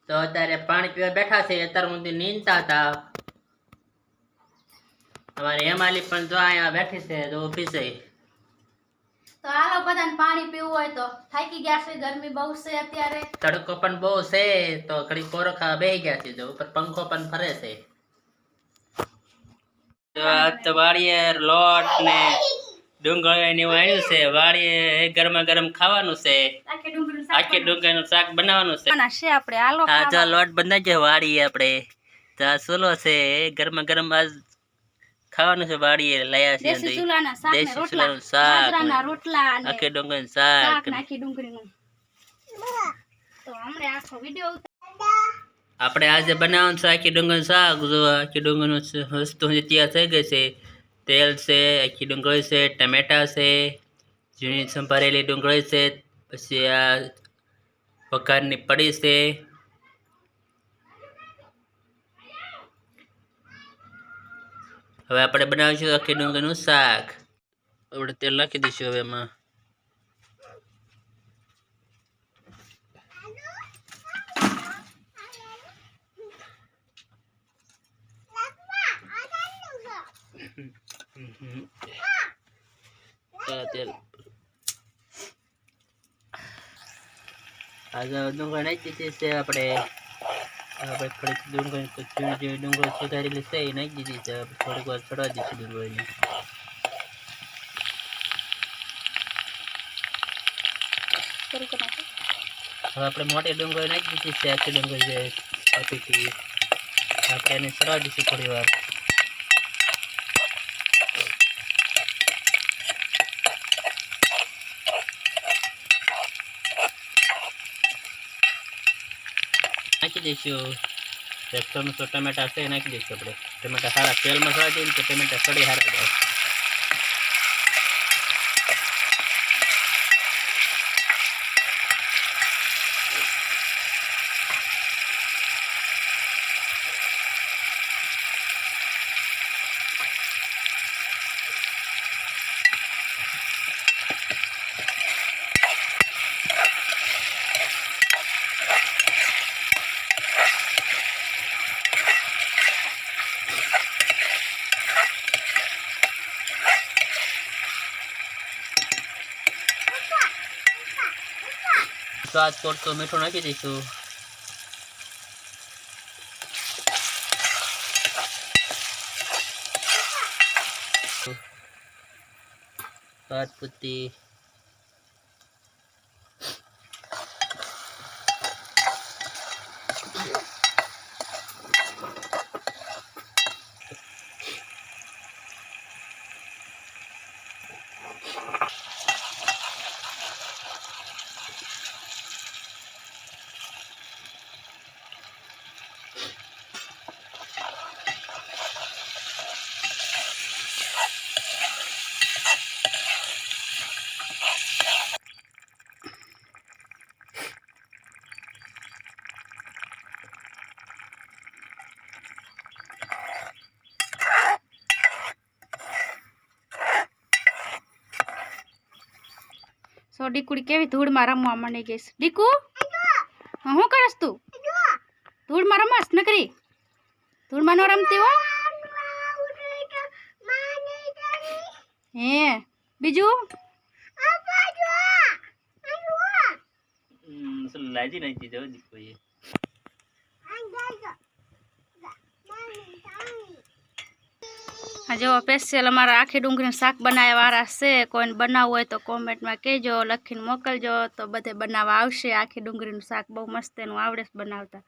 તો અત્યારે પાણી પીવા બેઠા છે. અત્યારે સુધી નીંદતા હતા. અમારે હેમાલી પણ જો અહીંયા બેઠી છે, જો ઊભી છે. તો હાલો બધાને પાણી પીવું હોય તો. થાકી ગયા છે, ગરમી બહુ છે અત્યારે. તડકો પણ બહુ છે, તો ઘડી કોરો ખાવા બેસી ગયા છે. જો ઉપર પંખો પણ ફરે છે. તો આ તો વાડીએ લોટ ને ડુંગળી ને એવું આવ્યું છે. વાડીએ ગરમા ગરમ ખાવાનું છે. આખી ડુંગળીનું શાક બનાવવાનું છે. આપણે હાલો તાજા લોટ બનાવી છે વાડીએ આપણે. તો આ સુલો છે, ગરમા ગરમ આજ ખાવાનું છે. વાડીએ લાયા છે. દેશી ચૂલાના શાક ને દેશી રોટલા, ચૂલાનું શાક, બાજરાના રોટલા અને આખી ડુંગળીનું શાક. શાક નાખી ડુંગળીનું. તો હમણાં આખો વિડિયો આપણે આજે બનાવવાનું છે આખી ડુંગળીનું શાક. જો આખી ડુંગળીનું વસ્તુ તૈયાર થઈ ગઈ છે. તેલ છે, આખી ડુંગળી છે, ટમેટા છે, ઝીણી સંભારેલી ડુંગળી છે, પછી આ વઘારની પડી છે. હવે આપણે બનાવીશું આખી ડુંગળીનું શાક. આપણે તેલ નાખી દઈશું હવે એમાં. તેલ આજે ડુંગળી નાખી દીધી છે આપણે. થોડીક ડુંગળી ડુંગળી સુધારેલી છે એ નાખી દીધી છે. થોડીક વાર ચડવા દઈશું ડુંગળીને. હવે આપણે મોટી ડુંગળી નાખી દીધી છે. આખી ડુંગળી જે આપી આપણે એને ચડવા દઈશું થોડી વાર. નાખી દઈશું ટમેટો ટમેટા છે નાખી દઈશું આપણે. ટમેટા સારા તેલમાં સળા દઈએ તો ટમેટા સડી સારા જાય. સ્વાદ પૂરતું મીઠું નાખી દઈશું. સ્વાદ પૂરતી સો ડીકુડી કેવી ધૂળમાં રમવા માંડી ગઈ છે. ડીકુ શું કરસ તું? ધૂળમાં રમસ નકરી? ધૂળમાં ન રમતી હો. હે બીજું લાજી નાખી જવું દીકરી. હા જો સ્પેશિયલ અમારા આખી ડુંગળીનું શાક બનાવ્યા વાળા છે. કોઈને બનાવવું હોય તો કોમેન્ટમાં કહેજો, લખીને મોકલજો તો બધે બનાવવા આવશે. આખી ડુંગળીનું શાક બહુ મસ્ત એનું આવડે છે બનાવતા.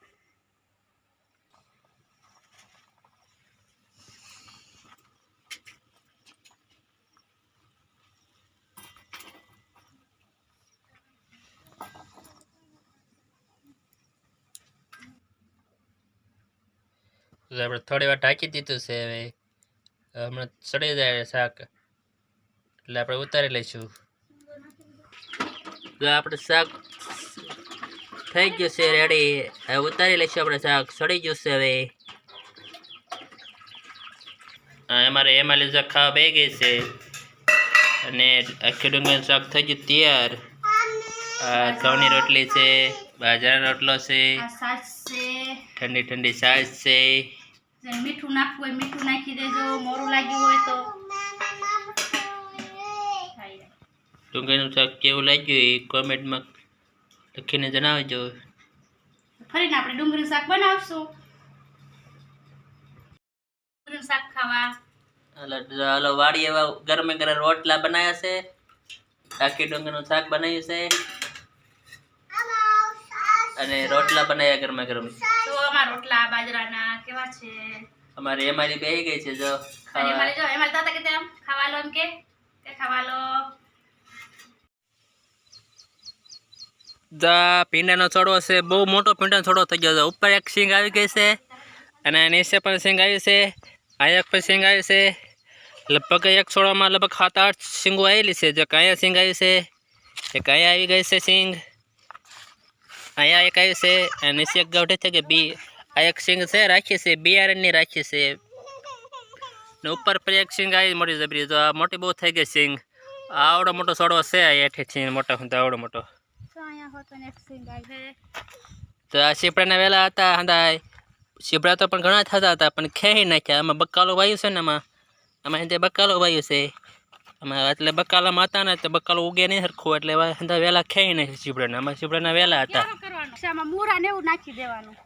આપણે થોડી વાર ઢાંકી દીધું છે. હવે હમણાં સડી જાય શાક એટલે આપણે ઉતારી લઈશું. જો આપણે શાક થઈ ગયું છે રેડી. હવે ઉતારી લઈશું આપણે શાક. સડી ગયું છે હવે. અમારે એમાં લીધા ખાવા બે ગઈ છે અને આખી ડુંગળીનું શાક થઈ ગયું તૈયાર. ઘઉંની રોટલી છે, બાજરાનો રોટલો છે, આ છાશ છે, ઠંડી ઠંડી છાશ છે. જેને મીઠું નાખવું હોય મીઠું નાખી દેજો, મોરું લાગ્યું હોય તો. ડુંગળીનું શાક કેવું લાગ્યું એ કોમેન્ટમાં લખીને જણાવજો. ફરીને આપણે ડુંગળીનું શાક બનાવશું. ડુંગળીનું શાક ખાવા હાલો વાડી એવા ગરમે ગરમ રોટલા બનાવ્યા છે, આખી ડુંગળીનું શાક બનાવ્યું છે અને રોટલા બનાવ્યા ગરમા ગરમ. તો અમારા રોટલા બાજરાના કેવા છે? અમારે એમારી બેહી ગઈ છે જો ખાવા. એમારી જો એમારી દાદા કે તેમ ખાવા લો એમ કે ખાવા લો. ભીંડાનો છોડવો છે, બહુ મોટો ભીંડાનો છોડવો થઈ ગયો છે. ઉપર એક સિંગ આવી ગઈ છે અને નીચે પણ સિંગ આવી છે, આ એક પણ સિંગ આવી છે. લગભગ એક છોડવામાં લગભગ 7-8 સિંગો આવેલી છે. જો અહીંયા સિંગ આવી છે, એક અહીંયા આવી ગઈ છે સિંગ, અહીંયા એક આવી છે અને નીચે એક ગવઢે છે કે બી આ એક સિંગ છે રાખી છે, બિયારણની રાખી છે ને ઉપર પર એક સિંગ આવી મોટી જબરી. તો આ મોટી બહુ થઈ ગઈ સિંગ. આવડો મોટો છોડવો છે આ હેઠે સિંગ મોટો આવડો મોટો. તો આ સીપડાના વેલા હતા હંધાય સીપડા તો પણ ઘણા થતા હતા પણ ખેઈ નાખ્યા. આમાં બકાલો વાયું છે ને આમાં તે બકાલો વાયું છે આમાં, એટલે બકાલામાં હતા ને તો બકાલો ઉગે નહીં સરખું એટલે હંધા વેલા ખેઈ નાખ્યા સીપડાના. આમાં સીપડાના વેલા હતા. આમાં મૂરા ને એવું નાખી દેવાનું,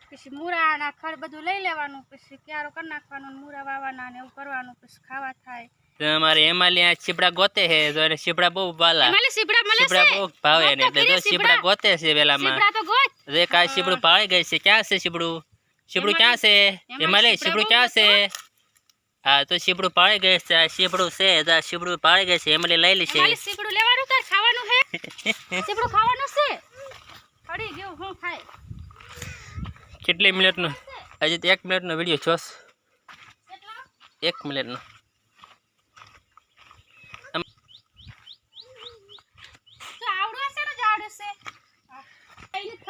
પછી મૂરાના ખડ બધું લઈ લેવાનું, પછી ક્યારો કરી નાખવાનું, મૂરા વાવવાના ને એવું કરવાનું, પછી ખાવા થાય. અમારે એમાલી આ સીપડા ગોતે છે તો એને સીપડા બહુ વાલા, સીપડા બહુ ભાવે એને એટલે જો સીપડા ગોતે છે વેલામાં. જે કાંઈ સીપડું પાળી ગઈ છે. ક્યાં છે સીપડું? સીપડું ક્યાં છે એમાલી? સીપડું ક્યાં છે? હા તો સીપડું પાળી ગઈ છે. આ સીપડું છે તો આ સીપડું પાળી ગઈ છે. એમાલી લઈ લી છે. સીપડું લેવાનું તાર ખાવાનું છે? સીપડું ખાવાનું છે? પડી ગયું હું ખાય. કેટલી મિનિટનો? હજી તો 1 મિનિટનો વિડીયો છો. 1 મિનિટનો.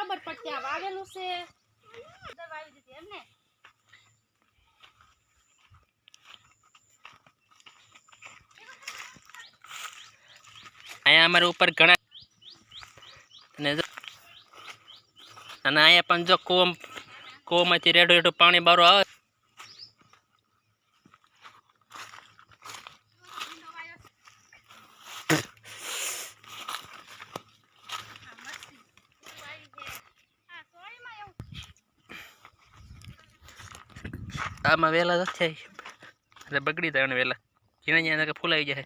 ખબર પડતી આ વાવેલું છે દવાઈ દીધી એમને. અહીંયા અમારે ઉપર ઘણા અને અહીંયા પણ જો કૂવામાંથી રેડું રેડું પાણી બારું આવે. આમાં વેલા નથી એટલે બગડી જાય વેલા જીણા જ્યાં ફૂલાઈ જાય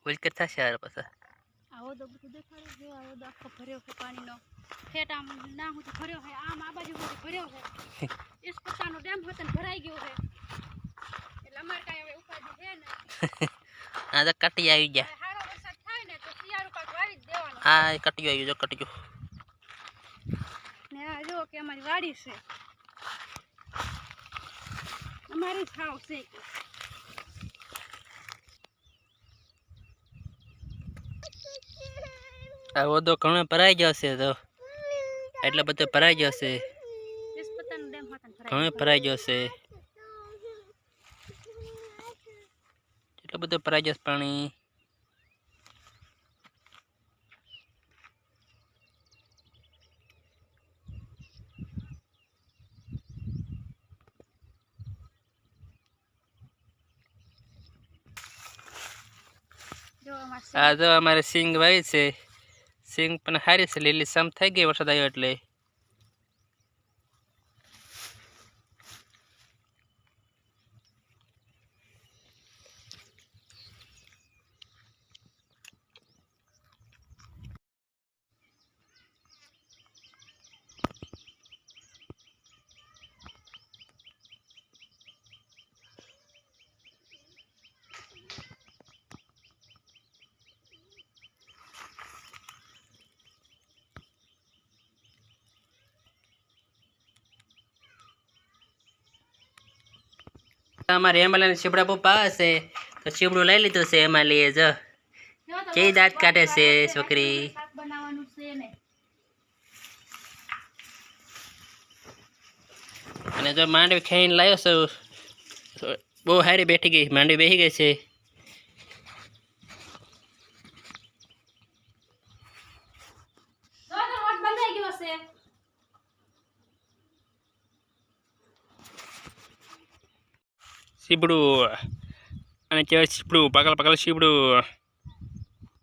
ઉલકર થશે યાર પાછા. આવો તો બધું દેખાડો જો આવો તો આખો ભર્યો છે પાણીનો ફેટ આમ ના હું તો ભર્યો છે આમ આ બાજુ ભર્યો છે. ਇਸ પતાનો ડેમ હતો ને ભરાઈ ગયો છે એટલે અમાર કાઈ હવે ઉપાડી છે ને આ તો કટી આવી ગયા. હારો વરસાદ થાય ને તો શિયાળુ પાક વાવી જ દેવાનો. હા કટી આવ્યું જો કટી ગયું ને આ જો કે અમારી વાડી છે અમારી થાવ છે. આ ઓદો ઘણો ભરાઈ ગયો છે તો એટલે બધો ભરાઈ ગયો છે, ઘણો ભરાઈ ગયો છે એટલો બધો ભરાઈ ગયો પાણી. આ જો અમારે સિંગ વાવી છે, સિંગ પણ સારી છે, લીલી સમ થઈ ગઈ વરસાદ આવ્યો એટલે. અમારે એમાલે સીપડા બહુ પાવે છે તો સીપડું લઈ લીધું છે. એમાલી જો કેવી દાંત કાઢે છે છોકરી. અને જો માંડવી ખાઈને લાવ્યો છું, બહુ સારી બેઠી ગઈ માંડવી, બેસી ગઈ છે. છે સીપડું અને કહેવાય સીપડું પાકલ સીપડું